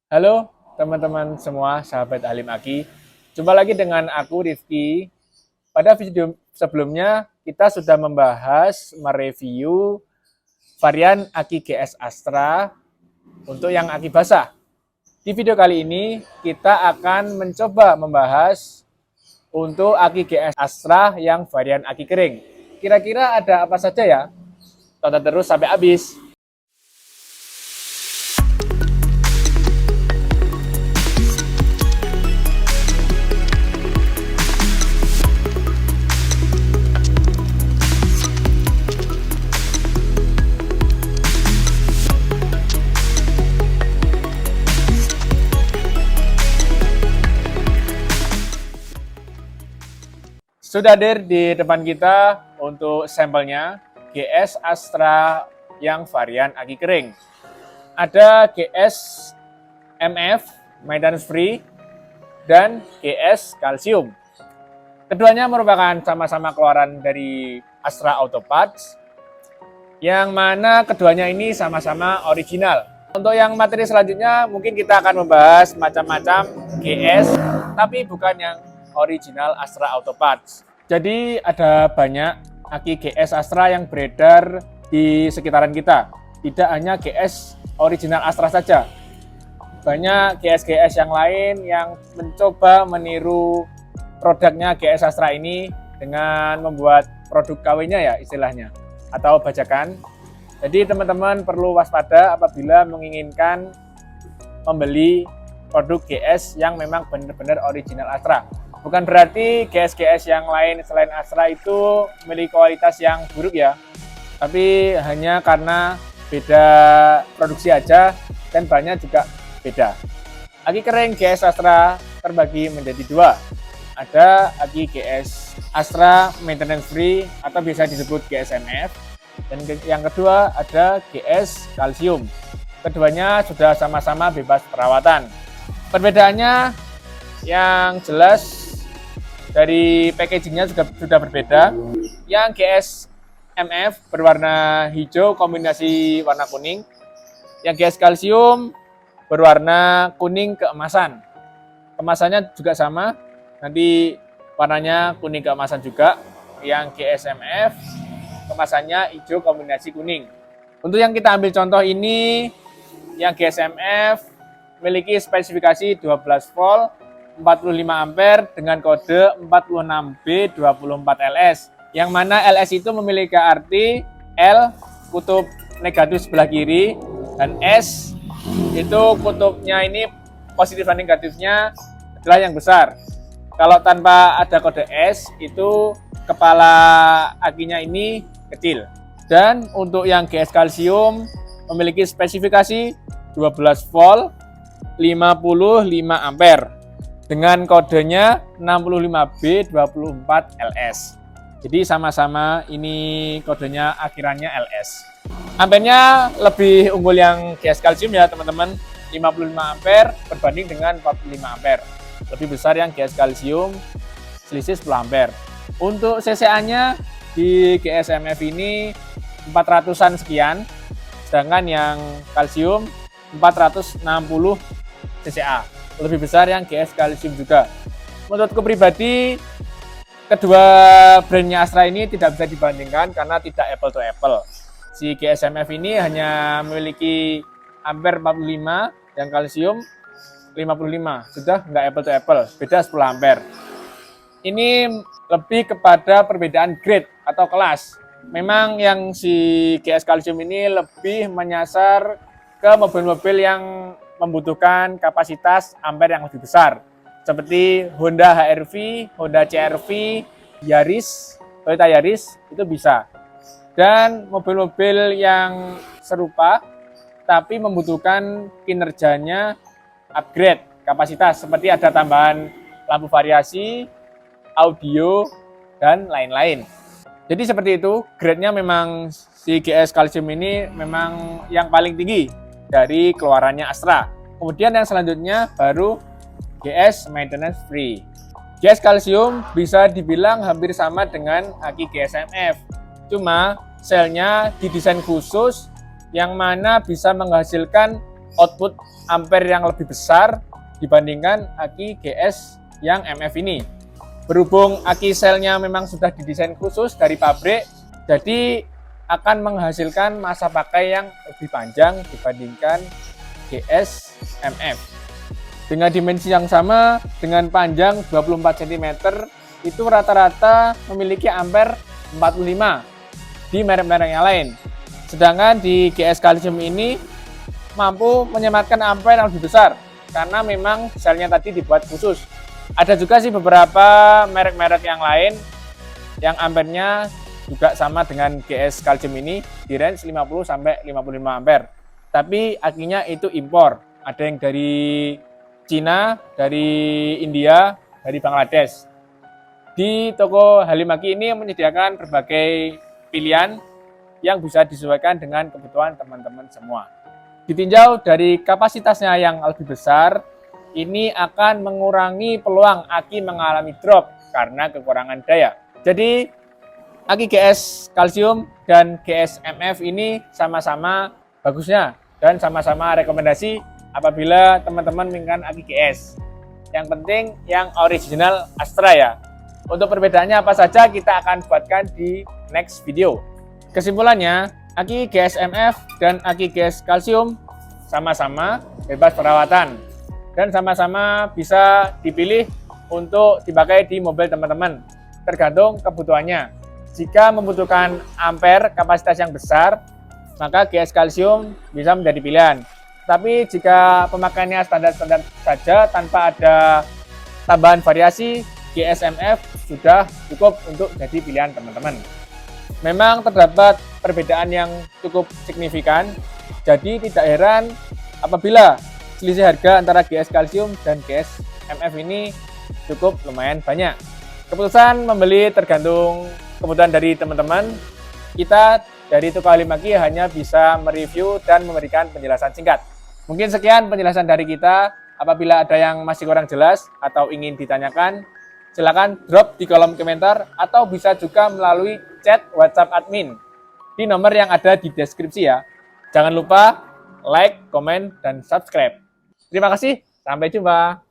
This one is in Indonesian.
Halo teman-teman semua, sahabat Halim Aki. Jumpa lagi dengan aku, Rifki. Pada video sebelumnya, kita sudah mereview varian Aki GS Astra untuk yang Aki basah. Di video kali ini, kita akan mencoba membahas untuk Aki GS Astra yang varian Aki kering. Kira-kira ada apa saja ya? Tonton terus sampai habis. Sudah hadir di depan kita untuk sampelnya GS Astra yang varian Aki kering. Ada GS MF maintenance free dan GS Calcium. Keduanya merupakan sama-sama keluaran dari Astra Auto Parts, yang mana keduanya ini sama-sama original. Untuk yang materi selanjutnya mungkin kita akan membahas macam-macam GS, tapi bukan yang original Astra Auto Parts. Jadi ada banyak Aki GS Astra yang beredar di sekitaran kita. Tidak hanya GS original Astra saja. Banyak GS-GS yang lain yang mencoba meniru produknya GS Astra ini dengan membuat produk KW-nya ya istilahnya, atau bajakan. Jadi teman-teman perlu waspada apabila menginginkan membeli produk GS yang memang benar-benar original Astra. Bukan berarti GS-GS yang lain selain Astra itu memiliki kualitas yang buruk ya. Tapi hanya karena beda produksi aja dan bahannya juga beda. Aki kering GS Astra terbagi menjadi dua. Ada Aki GS Astra maintenance free atau bisa disebut GSMF. Dan yang kedua ada GS Calcium. Keduanya sudah sama-sama bebas perawatan. Perbedaannya yang jelas dari packagingnya sudah berbeda. Yang GS MF berwarna hijau kombinasi warna kuning. Yang GS Calcium berwarna kuning keemasan. Kemasannya juga sama, nanti warnanya kuning keemasan juga. Yang GS MF kemasannya hijau kombinasi kuning. Untuk yang kita ambil contoh ini, yang GS MF memiliki spesifikasi 12 volt 45 ampere dengan kode 46B24LS, yang mana LS itu memiliki arti L kutub negatif sebelah kiri dan S itu kutubnya ini positif dan negatifnya adalah yang besar. Kalau tanpa ada kode S itu kepala akinya ini kecil. Dan untuk yang GS Calcium memiliki spesifikasi 12 volt 55 ampere dengan kodenya 65B24LS. Jadi sama-sama ini kodenya akhirannya LS. Ampernya lebih unggul yang GS Calcium ya teman-teman, 55 ampere berbanding dengan 45 ampere. Lebih besar yang GS Calcium, selisih 10 ampere. Untuk CCA-nya di GSMF ini 400-an sekian, sedangkan yang Calcium 460 CCA. Lebih besar yang GS Calcium juga. Menurutku pribadi, kedua brandnya Astra ini tidak bisa dibandingkan karena tidak apple to apple. Si GSMF ini hanya memiliki ampere 45 dan Calcium 55. Sudah nggak apple to apple, beda 10 ampere. Ini lebih kepada perbedaan grade atau kelas. Memang yang si GS Calcium ini lebih menyasar ke mobil-mobil yang membutuhkan kapasitas ampere yang lebih besar, seperti Honda HR-V, Honda CR-V, Yaris, Toyota Yaris itu bisa. Dan mobil-mobil yang serupa tapi membutuhkan kinerjanya upgrade kapasitas, seperti ada tambahan lampu variasi, audio, dan lain-lain. Jadi seperti itu, grade-nya memang si GS Calcium ini memang yang paling tinggi dari keluarannya Astra. Kemudian yang selanjutnya baru GS Maintenance Free. GS Calcium bisa dibilang hampir sama dengan Aki GSMF. Cuma selnya didesain khusus yang mana bisa menghasilkan output ampere yang lebih besar dibandingkan aki GS yang MF ini. Berhubung aki selnya memang sudah didesain khusus dari pabrik, jadi akan menghasilkan masa pakai yang lebih panjang dibandingkan GS MF. Dengan dimensi yang sama, dengan panjang 24 cm, itu rata-rata memiliki ampere 45 di merek-merek yang lain. Sedangkan di GS Calcium ini mampu menyematkan ampere yang lebih besar karena memang selnya tadi dibuat khusus. Ada juga sih beberapa merek-merek yang lain yang ampernya juga sama dengan GS Calcium ini di range 50 sampai 55 ampere. Tapi akinya itu impor. Ada yang dari Cina, dari India, dari Bangladesh. Di toko Halimaki ini menyediakan berbagai pilihan yang bisa disesuaikan dengan kebutuhan teman-teman semua. Ditinjau dari kapasitasnya yang lebih besar, ini akan mengurangi peluang aki mengalami drop karena kekurangan daya. Jadi, aki GS Calcium dan GS MF ini sama-sama bagusnya dan sama-sama rekomendasi apabila teman-teman menginginkan aki GS. Yang penting yang original Astra ya. Untuk perbedaannya apa saja kita akan buatkan di next video. Kesimpulannya, aki GS MF dan aki GS Calcium sama-sama bebas perawatan dan sama-sama bisa dipilih untuk dipakai di mobil teman-teman, tergantung kebutuhannya. Jika membutuhkan ampere kapasitas yang besar, maka GS Calcium bisa menjadi pilihan. Tapi jika pemakaiannya standar-standar saja tanpa ada tambahan variasi, GSMF sudah cukup untuk jadi pilihan teman-teman. Memang terdapat perbedaan yang cukup signifikan, jadi tidak heran apabila selisih harga antara GS Calcium dan GS MF ini cukup lumayan banyak. Keputusan membeli tergantung kebutuhan dari teman-teman. Kita dari Toko Halimaki hanya bisa mereview dan memberikan penjelasan singkat. Mungkin sekian penjelasan dari kita. Apabila ada yang masih kurang jelas atau ingin ditanyakan, silakan drop di kolom komentar atau bisa juga melalui chat WhatsApp admin di nomor yang ada di deskripsi ya. Jangan lupa like, komen, dan subscribe. Terima kasih, sampai jumpa.